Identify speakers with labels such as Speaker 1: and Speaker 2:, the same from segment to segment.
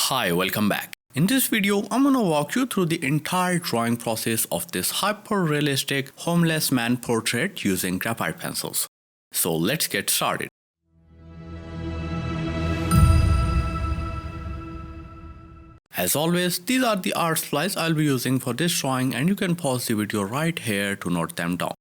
Speaker 1: Hi, welcome back. In this video, I'm gonna walk you through the entire drawing process of this hyper-realistic homeless man portrait using graphite pencils. So let's get started. As always, these are the art supplies I'll be using for this drawing, and you can pause the video right here to note them down.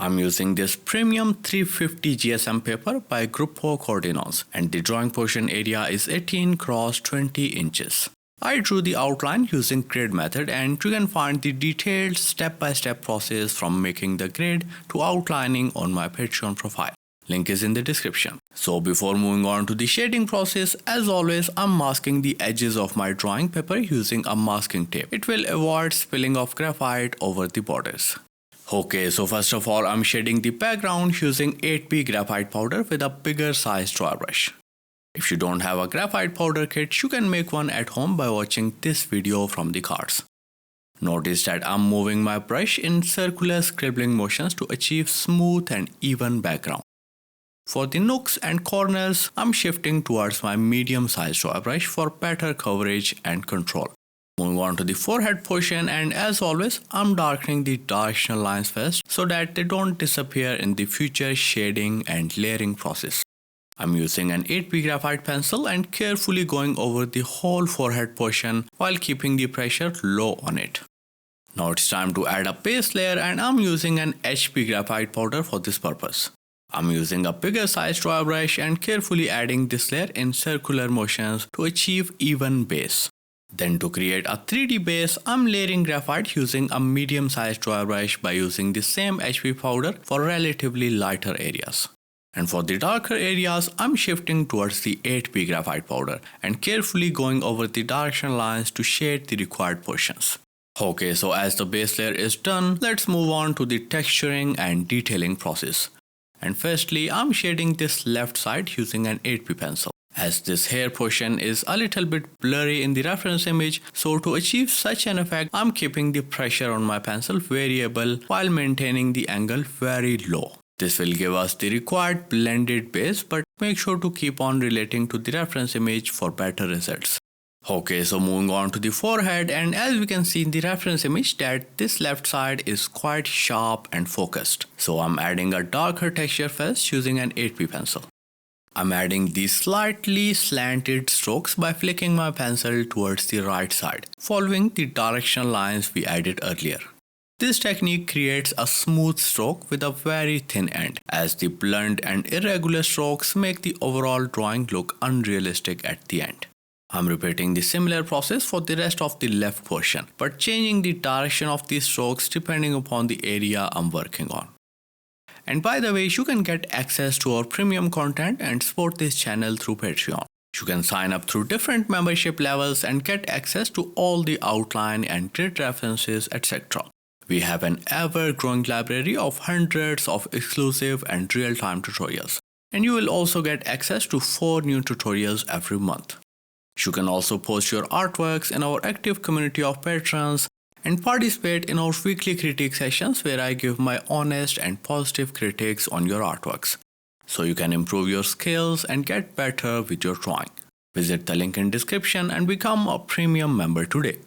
Speaker 1: I'm using this premium 350 GSM paper by Gruppo Coordinons, and the drawing portion area is 18 x 20 inches. I drew the outline using grid method, and you can find the detailed step-by-step process from making the grid to outlining on my Patreon profile. Link is in the description. So before moving on to the shading process, as always, I'm masking the edges of my drawing paper using a masking tape. It will avoid spilling of graphite over the borders. Okay, so first of all, I'm shading the background using 8B graphite powder with a bigger size dry brush. If you don't have a graphite powder kit, you can make one at home by watching this video from the cards. Notice that I'm moving my brush in circular scribbling motions to achieve smooth and even background. For the nooks and corners, I'm shifting towards my medium sized dry brush for better coverage and control. Moving on to the forehead portion, and as always, I'm darkening the directional lines first so that they don't disappear in the future shading and layering process. I'm using an 8B graphite pencil and carefully going over the whole forehead portion while keeping the pressure low on it. Now it's time to add a base layer, and I'm using an HB graphite powder for this purpose. I'm using a bigger size dry brush and carefully adding this layer in circular motions to achieve even base. Then to create a 3D base, I'm layering graphite using a medium-sized dry brush by using the same HB powder for relatively lighter areas. And for the darker areas, I'm shifting towards the 8B graphite powder and carefully going over the direction lines to shade the required portions. Okay, so as the base layer is done, let's move on to the texturing and detailing process. And firstly, I'm shading this left side using an 8B pencil. As this hair portion is a little bit blurry in the reference image, so to achieve such an effect, I'm keeping the pressure on my pencil variable while maintaining the angle very low. This will give us the required blended base, but make sure to keep on relating to the reference image for better results. Okay, so moving on to the forehead, and as we can see in the reference image that this left side is quite sharp and focused. So I'm adding a darker texture first using an 8B pencil. I'm adding these slightly slanted strokes by flicking my pencil towards the right side, following the directional lines we added earlier. This technique creates a smooth stroke with a very thin end, as the blunt and irregular strokes make the overall drawing look unrealistic at the end. I'm repeating the similar process for the rest of the left portion, but changing the direction of these strokes depending upon the area I'm working on. And by the way, you can get access to our premium content and support this channel through Patreon. You can sign up through different membership levels and get access to all the outline and grid references, etc. We have an ever-growing library of hundreds of exclusive and real-time tutorials. And you will also get access to 4 new tutorials every month. You can also post your artworks in our active community of patrons and participate in our weekly critique sessions where I give my honest and positive critiques on your artworks, so you can improve your skills and get better with your drawing. Visit the link in description and become a premium member today.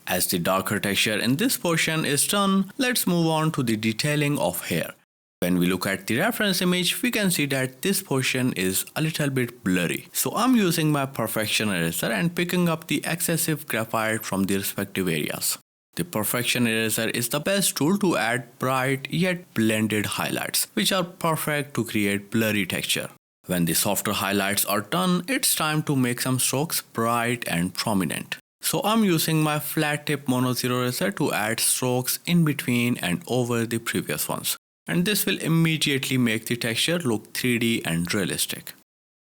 Speaker 1: As the darker texture in this portion is done, let's move on to the detailing of hair. When we look at the reference image, we can see that this portion is a little bit blurry. So I'm using my perfection eraser and picking up the excessive graphite from the respective areas. The perfection eraser is the best tool to add bright yet blended highlights, which are perfect to create blurry texture. When the softer highlights are done, it's time to make some strokes bright and prominent. So I'm using my flat tip mono zero eraser to add strokes in between and over the previous ones. And this will immediately make the texture look 3D and realistic.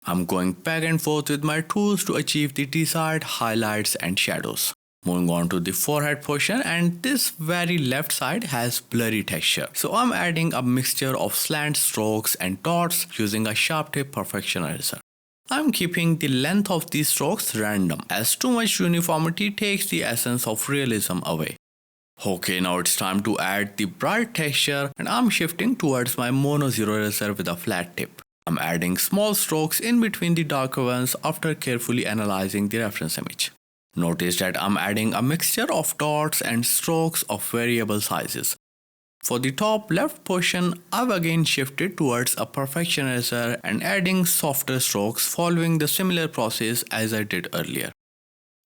Speaker 1: I'm going back and forth with my tools to achieve the desired highlights and shadows. Moving on to the forehead portion, and this very left side has blurry texture. So I'm adding a mixture of slant strokes and dots using a sharp tip perfection eraser. I'm keeping the length of these strokes random, as too much uniformity takes the essence of realism away. Okay, now it's time to add the bright texture, and I'm shifting towards my mono zero eraser with a flat tip. I'm adding small strokes in between the darker ones after carefully analyzing the reference image. Notice that I'm adding a mixture of dots and strokes of variable sizes. For the top left portion, I've again shifted towards a perfection eraser and adding softer strokes following the similar process as I did earlier.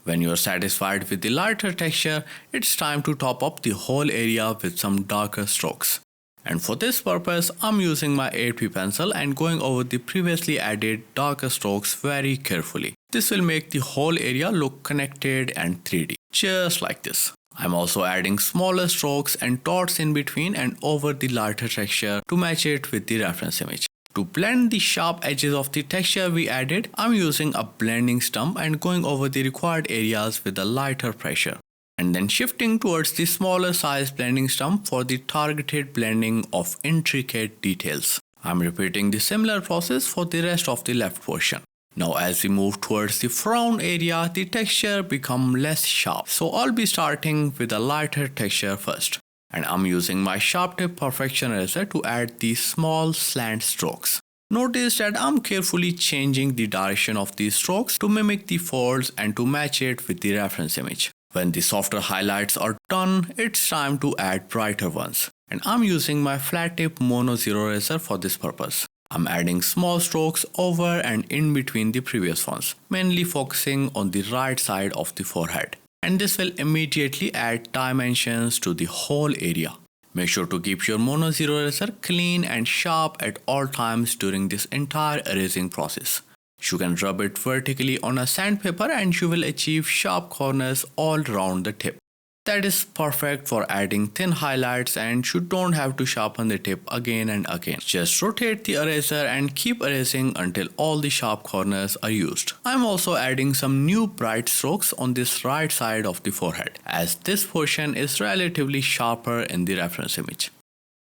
Speaker 1: When you are satisfied with the lighter texture, it's time to top up the whole area with some darker strokes. And for this purpose, I'm using my 8B pencil and going over the previously added darker strokes very carefully. This will make the whole area look connected and 3D, just like this. I'm also adding smaller strokes and dots in between and over the lighter texture to match it with the reference image. To blend the sharp edges of the texture we added, I'm using a blending stump and going over the required areas with a lighter pressure. And then shifting towards the smaller size blending stump for the targeted blending of intricate details. I'm repeating the similar process for the rest of the left portion. Now as we move towards the frown area, the texture becomes less sharp. So I'll be starting with a lighter texture first. And I'm using my sharp tip perfection eraser to add these small slant strokes. Notice that I'm carefully changing the direction of these strokes to mimic the folds and to match it with the reference image. When the softer highlights are done, it's time to add brighter ones. And I'm using my flat tip mono 0 eraser for this purpose. I'm adding small strokes over and in between the previous ones, mainly focusing on the right side of the forehead. And this will immediately add dimensions to the whole area. Make sure to keep your mono 0 eraser clean and sharp at all times during this entire erasing process. You can rub it vertically on a sandpaper and you will achieve sharp corners all around the tip. That is perfect for adding thin highlights and you don't have to sharpen the tip again and again. Just rotate the eraser and keep erasing until all the sharp corners are used. I'm also adding some new bright strokes on this right side of the forehead, as this portion is relatively sharper in the reference image.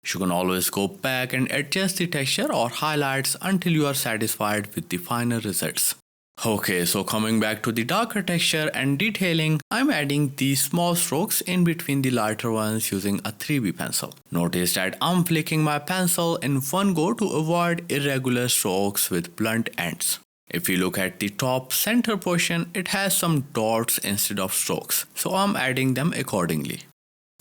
Speaker 1: You can always go back and adjust the texture or highlights until you are satisfied with the final results. Okay, so coming back to the darker texture and detailing, I'm adding these small strokes in between the lighter ones using a 3B pencil. Notice that I'm flicking my pencil in one go to avoid irregular strokes with blunt ends. If you look at the top center portion, it has some dots instead of strokes, so I'm adding them accordingly.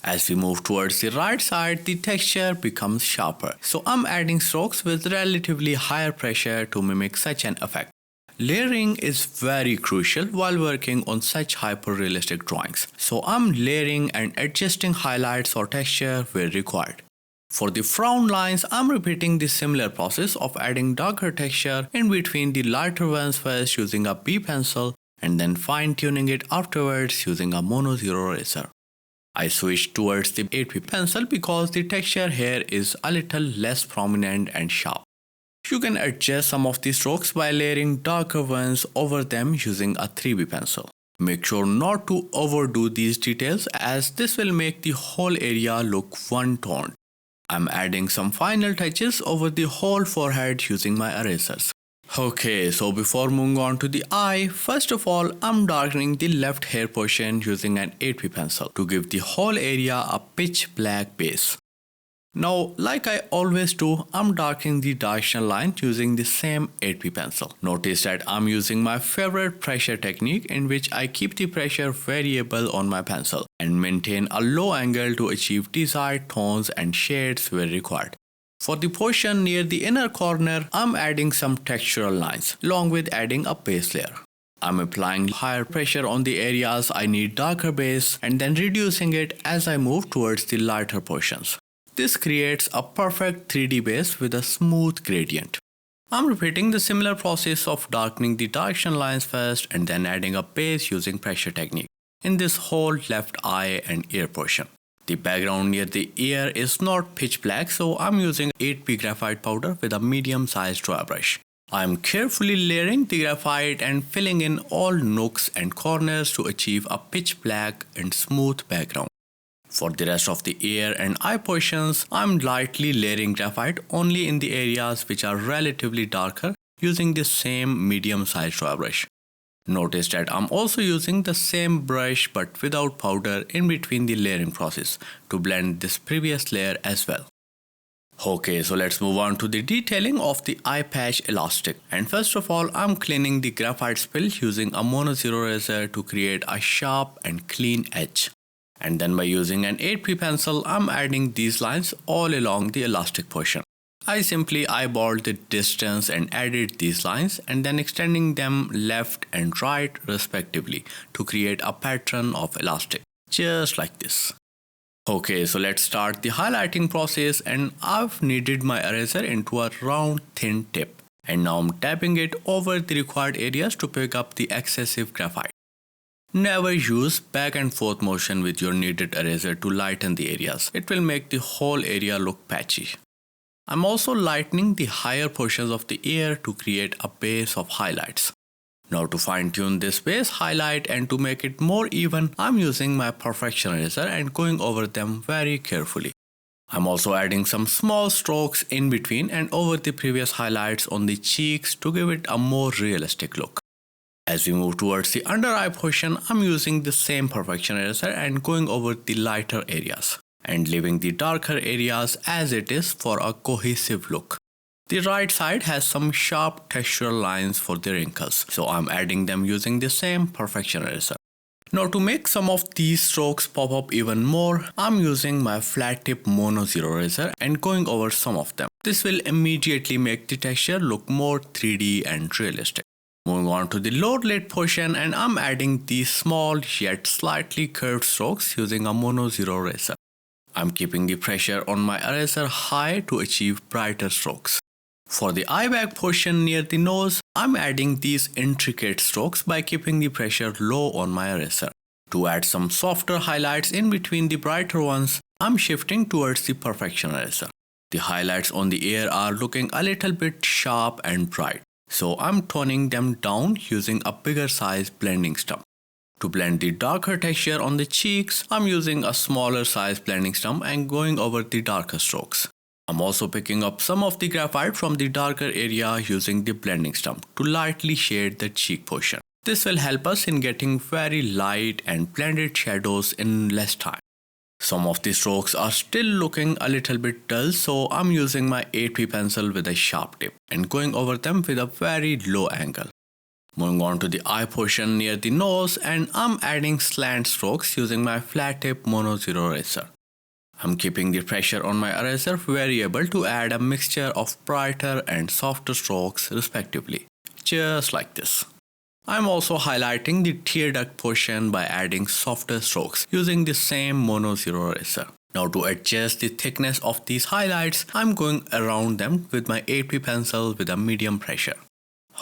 Speaker 1: As we move towards the right side, the texture becomes sharper, so I'm adding strokes with relatively higher pressure to mimic such an effect. Layering is very crucial while working on such hyper-realistic drawings, so I'm layering and adjusting highlights or texture where required. For the frown lines, I'm repeating the similar process of adding darker texture in between the lighter ones first using a B pencil and then fine-tuning it afterwards using a mono 0 eraser. I switched towards the 8B pencil because the texture here is a little less prominent and sharp. You can adjust some of the strokes by layering darker ones over them using a 3B pencil. Make sure not to overdo these details as this will make the whole area look one-toned. I'm adding some final touches over the whole forehead using my erasers. Okay, so before moving on to the eye, first of all, I'm darkening the left hair portion using an 8B pencil to give the whole area a pitch black base. Now, like I always do, I'm darkening the directional line using the same 8B pencil. Notice that I'm using my favorite pressure technique in which I keep the pressure variable on my pencil and maintain a low angle to achieve desired tones and shades where required. For the portion near the inner corner, I'm adding some textural lines along with adding a base layer. I'm applying higher pressure on the areas I need darker base and then reducing it as I move towards the lighter portions. This creates a perfect 3D base with a smooth gradient. I'm repeating the similar process of darkening the direction lines first and then adding a base using pressure technique in this whole left eye and ear portion. The background near the ear is not pitch black, so I'm using 8B graphite powder with a medium-sized dry brush. I'm carefully layering the graphite and filling in all nooks and corners to achieve a pitch black and smooth background. For the rest of the ear and eye portions, I'm lightly layering graphite only in the areas which are relatively darker using the same medium-sized dry brush. Notice that I'm also using the same brush but without powder in between the layering process to blend this previous layer as well. Okay, so let's move on to the detailing of the eye patch elastic. And first of all, I'm cleaning the graphite spill using a mono zero eraser to create a sharp and clean edge. And then by using an 8P pencil, I'm adding these lines all along the elastic portion. I simply eyeballed the distance and added these lines and then extending them left and right respectively to create a pattern of elastic, just like this. Okay, so let's start the highlighting process, and I've kneaded my eraser into a round thin tip. And now I'm tapping it over the required areas to pick up the excessive graphite. Never use back and forth motion with your kneaded eraser to lighten the areas. It will make the whole area look patchy. I'm also lightening the higher portions of the ear to create a base of highlights. Now to fine tune this base highlight and to make it more even, I'm using my perfection eraser and going over them very carefully. I'm also adding some small strokes in between and over the previous highlights on the cheeks to give it a more realistic look. As we move towards the under eye portion, I'm using the same perfection eraser and going over the lighter areas and leaving the darker areas as it is for a cohesive look. The right side has some sharp textural lines for the wrinkles, so I'm adding them using the same perfection eraser. Now to make some of these strokes pop up even more, I'm using my flat tip mono zero eraser and going over some of them. This will immediately make the texture look more 3D and realistic. Moving on to the lower lid portion, and I'm adding these small yet slightly curved strokes using a mono zero eraser. I'm keeping the pressure on my eraser high to achieve brighter strokes. For the eye bag portion near the nose, I'm adding these intricate strokes by keeping the pressure low on my eraser. To add some softer highlights in between the brighter ones, I'm shifting towards the perfection eraser. The highlights on the ear are looking a little bit sharp and bright, so I'm toning them down using a bigger size blending stump. To blend the darker texture on the cheeks, I'm using a smaller size blending stump and going over the darker strokes. I'm also picking up some of the graphite from the darker area using the blending stump to lightly shade the cheek portion. This will help us in getting very light and blended shadows in less time. Some of the strokes are still looking a little bit dull, so I'm using my 8P pencil with a sharp tip and going over them with a very low angle. Moving on to the eye portion near the nose, and I'm adding slant strokes using my flat tip mono zero eraser. I'm keeping the pressure on my eraser variable to add a mixture of brighter and softer strokes respectively, just like this. I'm also highlighting the tear duct portion by adding softer strokes using the same mono zero eraser. Now to adjust the thickness of these highlights, I'm going around them with my 8P pencil with a medium pressure.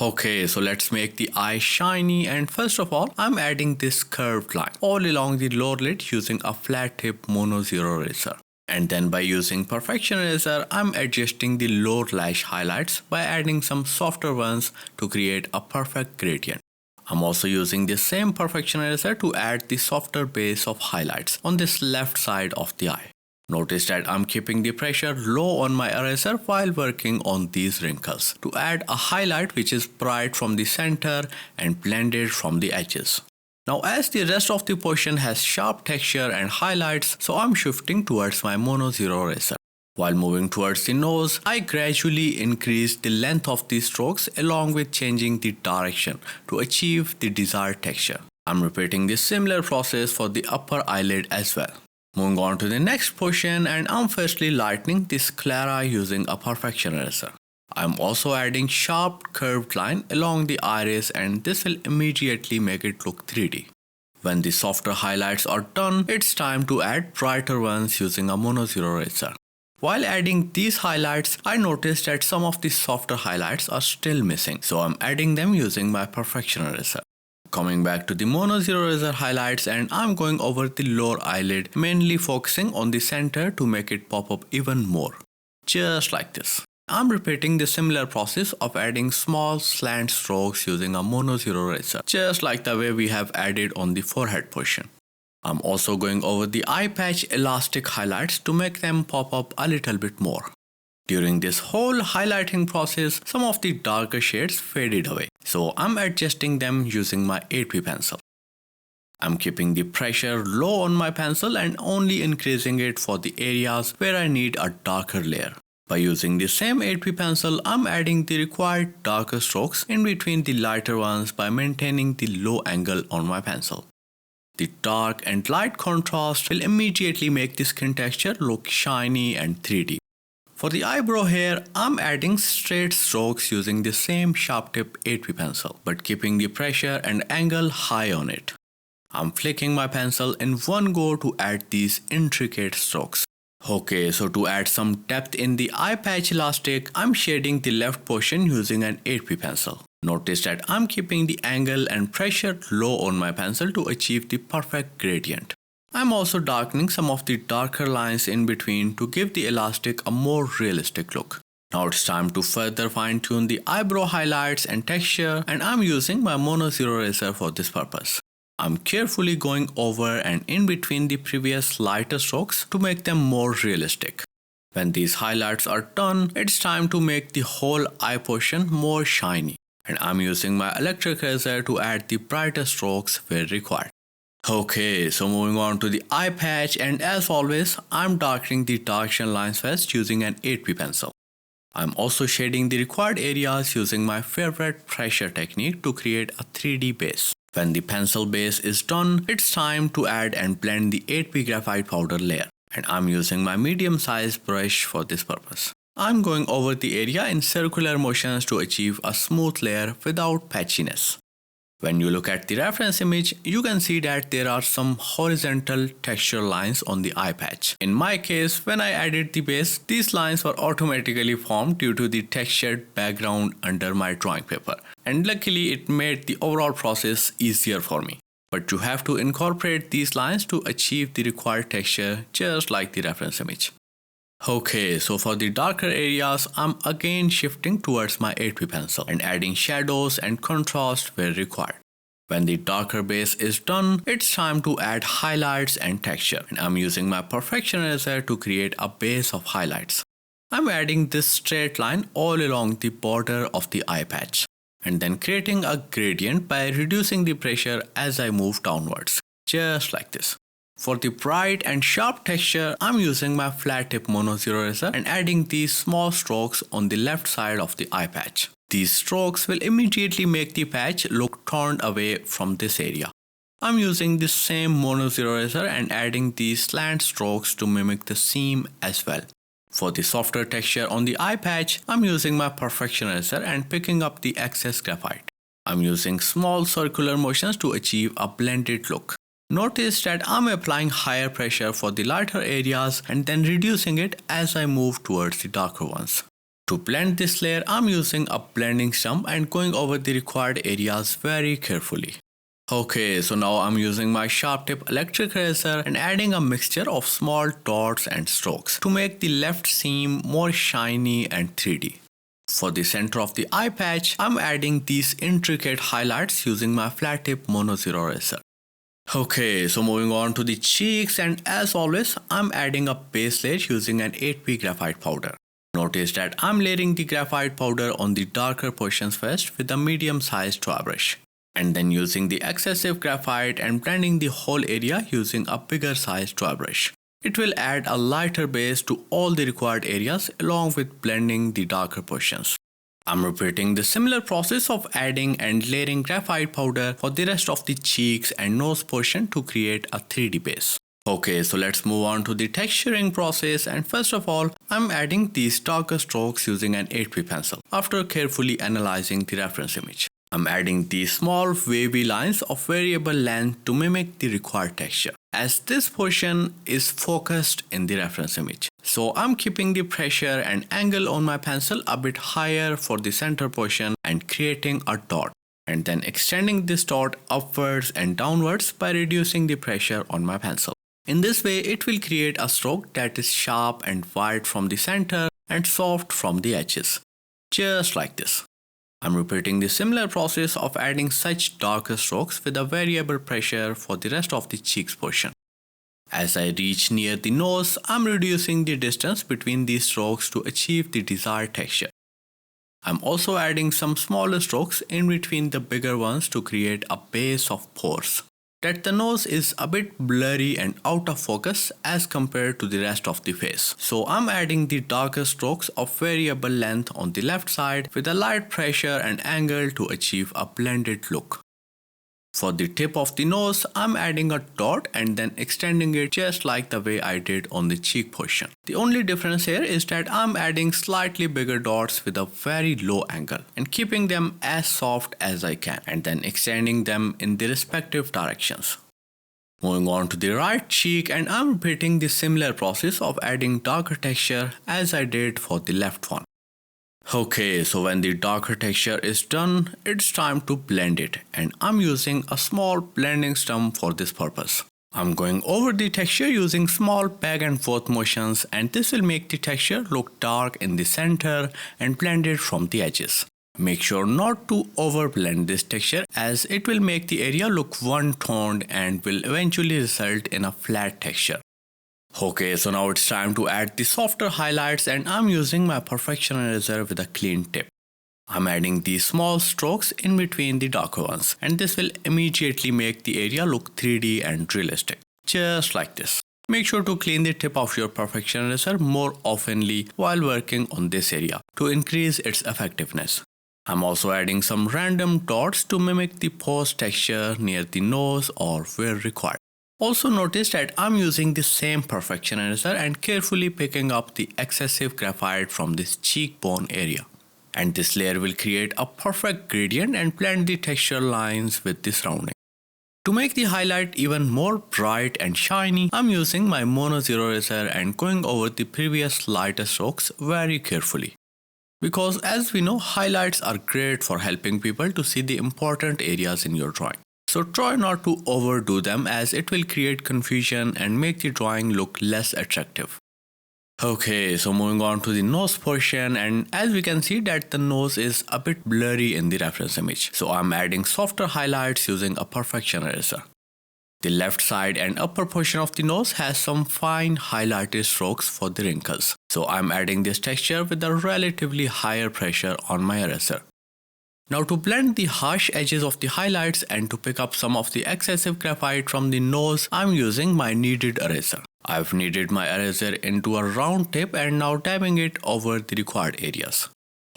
Speaker 1: Okay, so let's make the eye shiny, and first of all, I'm adding this curved line all along the lower lid using a flat tip mono zero eraser. And then by using perfection eraser, I'm adjusting the lower lash highlights by adding some softer ones to create a perfect gradient. I'm also using the same perfection eraser to add the softer base of highlights on this left side of the eye. Notice that I'm keeping the pressure low on my eraser while working on these wrinkles to add a highlight which is bright from the center and blended from the edges. Now as the rest of the portion has sharp texture and highlights, so I'm shifting towards my mono zero eraser. While moving towards the nose, I gradually increase the length of the strokes along with changing the direction to achieve the desired texture. I'm repeating this similar process for the upper eyelid as well. Moving on to the next portion, and I'm firstly lightening the sclera using a perfection eraser. I'm also adding sharp curved line along the iris, and this will immediately make it look 3D. When the softer highlights are done, it's time to add brighter ones using a mono zero eraser. While adding these highlights, I noticed that some of the softer highlights are still missing, so I'm adding them using my perfection eraser. Coming back to the mono zero eraser highlights, and I'm going over the lower eyelid, mainly focusing on the center to make it pop up even more. Just like this. I'm repeating the similar process of adding small slant strokes using a mono zero eraser, just like the way we have added on the forehead portion. I'm also going over the eye patch elastic highlights to make them pop up a little bit more. During this whole highlighting process, some of the darker shades faded away, so I'm adjusting them using my 8P pencil. I'm keeping the pressure low on my pencil and only increasing it for the areas where I need a darker layer. By using the same 8B pencil, I'm adding the required darker strokes in between the lighter ones by maintaining the low angle on my pencil. The dark and light contrast will immediately make the skin texture look shiny and 3D. For the eyebrow hair, I'm adding straight strokes using the same sharp tip 8B pencil, but keeping the pressure and angle high on it. I'm flicking my pencil in one go to add these intricate strokes. Okay, so to add some depth in the eye patch elastic, I'm shading the left portion using an 8B pencil. Notice that I'm keeping the angle and pressure low on my pencil to achieve the perfect gradient. I'm also darkening some of the darker lines in between to give the elastic a more realistic look. Now it's time to further fine-tune the eyebrow highlights and texture, and I'm using my Mono Zero Eraser for this purpose. I'm carefully going over and in between the previous lighter strokes to make them more realistic. When these highlights are done, it's time to make the whole eye portion more shiny, and I'm using my electric razor to add the brighter strokes where required. Okay, so moving on to the eye patch, and as always, I'm darkening the darken lines first using an 8B pencil. I'm also shading the required areas using my favorite pressure technique to create a 3D base. When the pencil base is done, it's time to add and blend the 8B graphite powder layer, and I'm using my medium-sized brush for this purpose. I'm going over the area in circular motions to achieve a smooth layer without patchiness. When you look at the reference image, you can see that there are some horizontal texture lines on the eye patch. In my case, when I added the base, these lines were automatically formed due to the textured background under my drawing paper. And luckily, it made the overall process easier for me. But you have to incorporate these lines to achieve the required texture, just like the reference image. Okay, so for the darker areas, I'm again shifting towards my 8B pencil and adding shadows and contrast where required. When the darker base is done, it's time to add highlights and texture, and I'm using my perfection eraser to create a base of highlights. I'm adding this straight line all along the border of the eye patch, and then creating a gradient by reducing the pressure as I move downwards, just like this. For the bright and sharp texture, I'm using my flat tip Mono Zero Eraser and adding these small strokes on the left side of the eye patch. These strokes will immediately make the patch look turned away from this area. I'm using the same Mono Zero Eraser and adding these slant strokes to mimic the seam as well. For the softer texture on the eye patch, I'm using my perfection eraser and picking up the excess graphite. I'm using small circular motions to achieve a blended look. Notice that I'm applying higher pressure for the lighter areas and then reducing it as I move towards the darker ones. To blend this layer, I'm using a blending stump and going over the required areas very carefully. Okay, so now I'm using my sharp tip electric razor and adding a mixture of small dots and strokes to make the left seam more shiny and 3D. For the center of the eye patch, I'm adding these intricate highlights using my flat tip Mono Zero Eraser. Okay, so moving on to the cheeks, and as always, I'm adding a base layer using an 8B graphite powder. Notice that I'm layering the graphite powder on the darker portions first with a medium-sized draw brush, and then using the excessive graphite and blending the whole area using a bigger sized draw brush. It will add a lighter base to all the required areas along with blending the darker portions. I'm repeating the similar process of adding and layering graphite powder for the rest of the cheeks and nose portion to create a 3D base. Okay, so let's move on to the texturing process, and first of all, I'm adding these darker strokes using an 8B pencil after carefully analyzing the reference image. I'm adding these small wavy lines of variable length to mimic the required texture, as this portion is focused in the reference image. So I'm keeping the pressure and angle on my pencil a bit higher for the center portion and creating a dot, and then extending this dot upwards and downwards by reducing the pressure on my pencil. In this way, it will create a stroke that is sharp and wide from the center and soft from the edges, just like this. I'm repeating the similar process of adding such darker strokes with a variable pressure for the rest of the cheeks portion. As I reach near the nose, I'm reducing the distance between these strokes to achieve the desired texture. I'm also adding some smaller strokes in between the bigger ones to create a base of pores. that the nose is a bit blurry and out of focus as compared to the rest of the face. So I'm adding the darker strokes of variable length on the left side with a light pressure and angle to achieve a blended look. For the tip of the nose, I'm adding a dot and then extending it just like the way I did on the cheek portion. The only difference here is that I'm adding slightly bigger dots with a very low angle and keeping them as soft as I can and then extending them in the respective directions. Moving on to the right cheek, and I'm repeating the similar process of adding darker texture as I did for the left one. Okay, so when the darker texture is done, it's time to blend it, and I'm using a small blending stump for this purpose. I'm going over the texture using small back and forth motions, and this will make the texture look dark in the center and blended from the edges. Make sure not to overblend this texture as it will make the area look one-toned and will eventually result in a flat texture. Okay, so now it's time to add the softer highlights, and I'm using my Perfection eraser with a clean tip. I'm adding these small strokes in between the darker ones, and this will immediately make the area look 3D and realistic, just like this. Make sure to clean the tip of your Perfection eraser more oftenly while working on this area to increase its effectiveness. I'm also adding some random dots to mimic the post texture near the nose or where required. Also notice that I'm using the same Perfection eraser and carefully picking up the excessive graphite from this cheekbone area. And this layer will create a perfect gradient and blend the texture lines with the surrounding. To make the highlight even more bright and shiny, I'm using my Mono Zero eraser and going over the previous lighter strokes very carefully. Because as we know, highlights are great for helping people to see the important areas in your drawing. So try not to overdo them as it will create confusion and make the drawing look less attractive. Okay, so moving on to the nose portion, and as we can see that the nose is a bit blurry in the reference image. So I'm adding softer highlights using a Perfection eraser. The left side and upper portion of the nose has some fine highlighted strokes for the wrinkles. So I'm adding this texture with a relatively higher pressure on my eraser. Now to blend the harsh edges of the highlights and to pick up some of the excessive graphite from the nose, I'm using my kneaded eraser. I've kneaded my eraser into a round tip and now dabbing it over the required areas.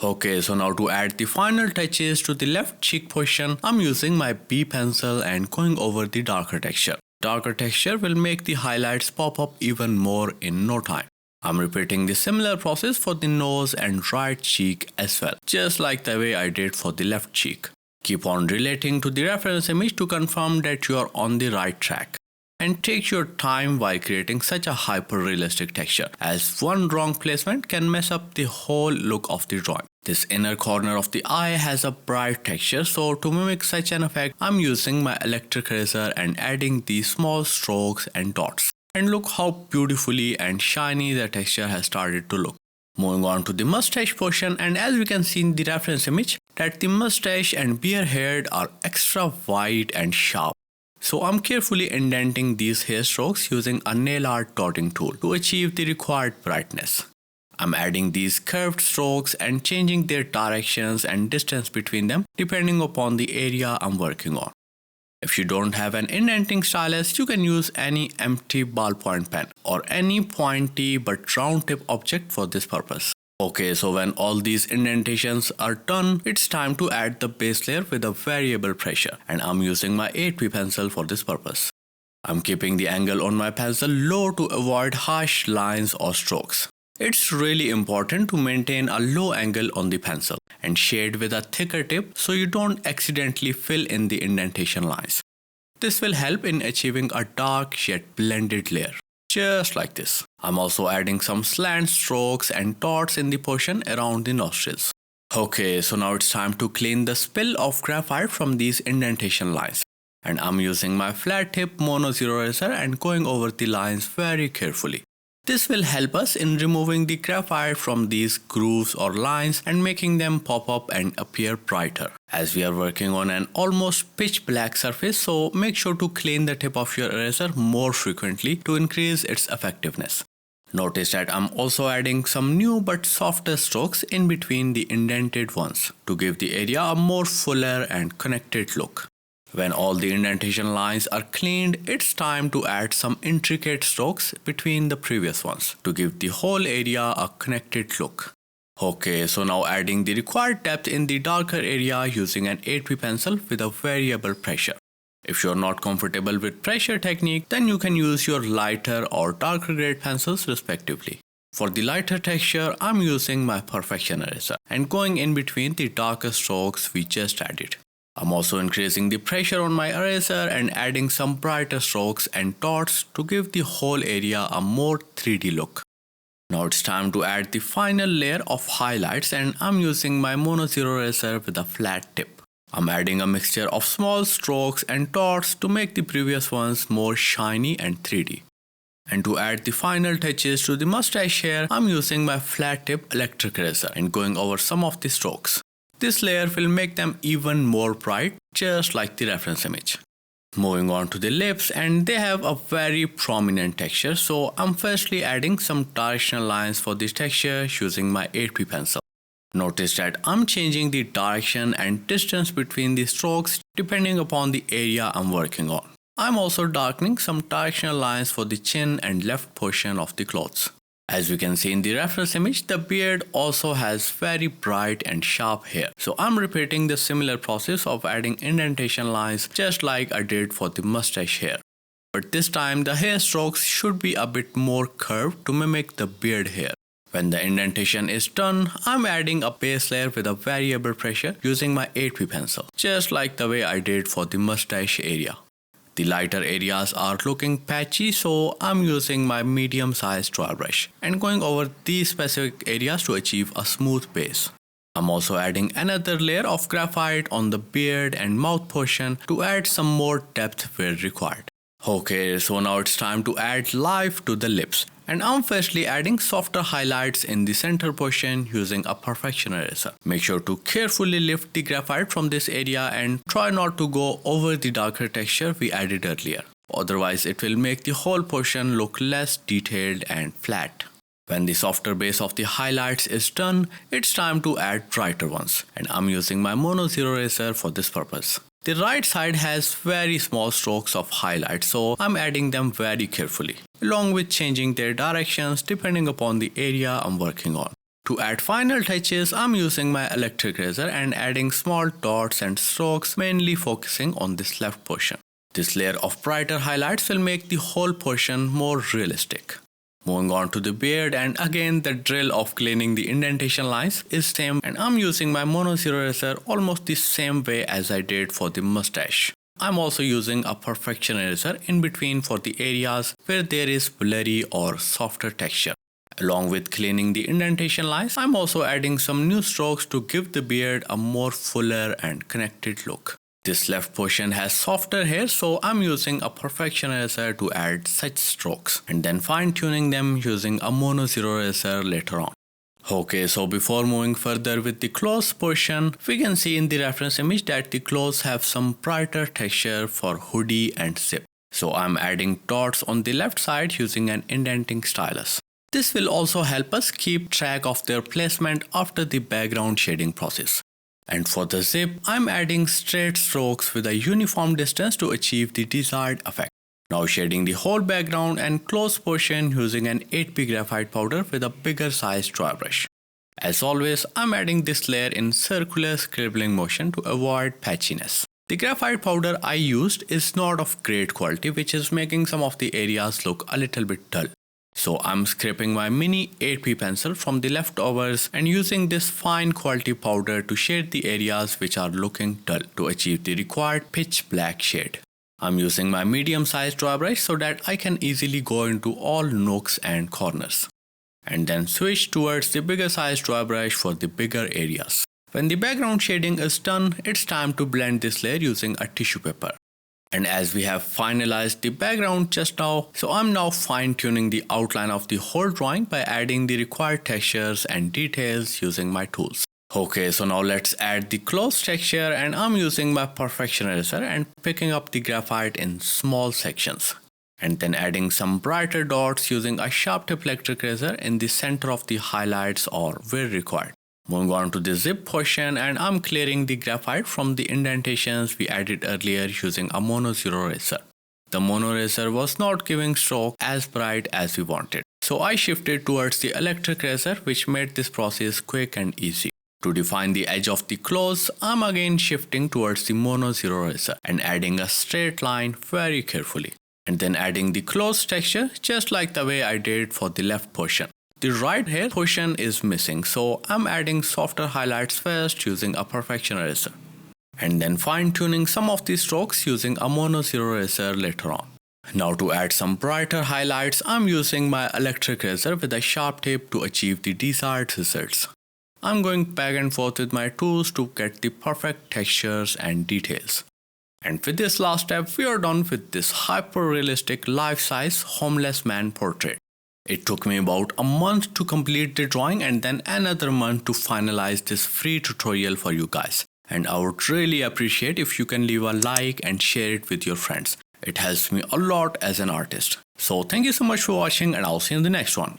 Speaker 1: Okay, so now to add the final touches to the left cheek portion, I'm using my B pencil and going over the darker texture. Darker texture will make the highlights pop up even more in no time. I'm repeating the similar process for the nose and right cheek as well, just like the way I did for the left cheek. Keep on relating to the reference image to confirm that you are on the right track. And take your time while creating such a hyper-realistic texture, as one wrong placement can mess up the whole look of the drawing. This inner corner of the eye has a bright texture, so to mimic such an effect, I'm using my electric eraser and adding these small strokes and dots. And look how beautifully and shiny the texture has started to look. Moving on to the mustache portion, and as we can see in the reference image, that the mustache and beard hair are extra white and sharp. So I'm carefully indenting these hair strokes using a nail art dotting tool to achieve the required brightness. I'm adding these curved strokes and changing their directions and distance between them depending upon the area I'm working on. If you don't have an indenting stylus, you can use any empty ballpoint pen or any pointy but round tip object for this purpose. Okay, so when all these indentations are done, it's time to add the base layer with a variable pressure, and I'm using my 8B pencil for this purpose. I'm keeping the angle on my pencil low to avoid harsh lines or strokes. It's really important to maintain a low angle on the pencil and shade with a thicker tip so you don't accidentally fill in the indentation lines. This will help in achieving a dark yet blended layer, just like this. I'm also adding some slant strokes and dots in the portion around the nostrils. Okay, so now it's time to clean the spill of graphite from these indentation lines. And I'm using my flat tip Mono Zero eraser and going over the lines very carefully. This will help us in removing the graphite from these grooves or lines and making them pop up and appear brighter. As we are working on an almost pitch black surface, so make sure to clean the tip of your eraser more frequently to increase its effectiveness. Notice that I'm also adding some new but softer strokes in between the indented ones to give the area a more fuller and connected look. When all the indentation lines are cleaned, it's time to add some intricate strokes between the previous ones to give the whole area a connected look. Okay, so now adding the required depth in the darker area using an 8B pencil with a variable pressure. If you're not comfortable with pressure technique, then you can use your lighter or darker grade pencils respectively. For the lighter texture, I'm using my Perfection eraser and going in between the darker strokes we just added. I'm also increasing the pressure on my eraser and adding some brighter strokes and dots to give the whole area a more 3D look. Now it's time to add the final layer of highlights, and I'm using my Mono 0 eraser with a flat tip. I'm adding a mixture of small strokes and dots to make the previous ones more shiny and 3D. And to add the final touches to the mustache hair, I'm using my flat tip electric eraser and going over some of the strokes. This layer will make them even more bright, just like the reference image. Moving on to the lips, and they have a very prominent texture, so I'm firstly adding some directional lines for this texture using my 8B pencil. Notice that I'm changing the direction and distance between the strokes depending upon the area I'm working on. I'm also darkening some directional lines for the chin and left portion of the clothes. As we can see in the reference image, the beard also has very bright and sharp hair. So I'm repeating the similar process of adding indentation lines just like I did for the mustache hair. But this time the hair strokes should be a bit more curved to mimic the beard hair. When the indentation is done, I'm adding a base layer with a variable pressure using my 8B pencil, just like the way I did for the mustache area. The lighter areas are looking patchy, so I'm using my medium-sized dry brush and going over these specific areas to achieve a smooth base. I'm also adding another layer of graphite on the beard and mouth portion to add some more depth where required. Okay, so now it's time to add life to the lips, and I'm firstly adding softer highlights in the center portion using a Perfection eraser. Make sure to carefully lift the graphite from this area and try not to go over the darker texture we added earlier. Otherwise, it will make the whole portion look less detailed and flat. When the softer base of the highlights is done, it's time to add brighter ones, and I'm using my Mono 0 eraser for this purpose. The right side has very small strokes of highlights, so I'm adding them very carefully, along with changing their directions depending upon the area I'm working on. To add final touches, I'm using my electric eraser and adding small dots and strokes, mainly focusing on this left portion. This layer of brighter highlights will make the whole portion more realistic. Moving on to the beard, and again the drill of cleaning the indentation lines is same, and I'm using my Mono 0 eraser almost the same way as I did for the mustache. I'm also using a Perfection eraser in between for the areas where there is blurry or softer texture. Along with cleaning the indentation lines, I'm also adding some new strokes to give the beard a more fuller and connected look. This left portion has softer hair, so I'm using a Perfection eraser to add such strokes and then fine-tuning them using a Mono 0 eraser later on. Okay, so before moving further with the clothes portion, we can see in the reference image that the clothes have some brighter texture for hoodie and zip. So I'm adding dots on the left side using an indenting stylus. This will also help us keep track of their placement after the background shading process. And for the zip, I'm adding straight strokes with a uniform distance to achieve the desired effect. Now shading the whole background and close portion using an 8B graphite powder with a bigger sized dry brush. As always, I'm adding this layer in circular scribbling motion to avoid patchiness. The graphite powder I used is not of great quality, which is making some of the areas look a little bit dull. So I'm scraping my mini 8B pencil from the leftovers and using this fine quality powder to shade the areas which are looking dull to achieve the required pitch black shade. I'm using my medium sized dry brush so that I can easily go into all nooks and corners. And then switch towards the bigger sized dry brush for the bigger areas. When the background shading is done, it's time to blend this layer using a tissue paper. And as we have finalized the background just now, so I'm now fine-tuning the outline of the whole drawing by adding the required textures and details using my tools. Okay, so now let's add the clothes texture, and I'm using my Perfection eraser and picking up the graphite in small sections. And then adding some brighter dots using a sharp tip electric eraser in the center of the highlights or where required. Moving on to the zip portion, and I'm clearing the graphite from the indentations we added earlier using a mono zero eraser. The mono eraser was not giving stroke as bright as we wanted, so I shifted towards the electric eraser, which made this process quick and easy. To define the edge of the clothes, I'm again shifting towards the mono zero eraser and adding a straight line very carefully, and then adding the clothes texture just like the way I did for the left portion. The right hair portion is missing, so I'm adding softer highlights first using a perfection eraser, and then fine-tuning some of the strokes using a mono zero eraser later on. Now to add some brighter highlights, I'm using my electric eraser with a sharp tip to achieve the desired results. I'm going back and forth with my tools to get the perfect textures and details. And with this last step, we are done with this hyper-realistic life-size homeless man portrait. It took me about a month to complete the drawing and then another month to finalize this free tutorial for you guys. And I would really appreciate if you can leave a like and share it with your friends. It helps me a lot as an artist. So thank you so much for watching, and I'll see you in the next one.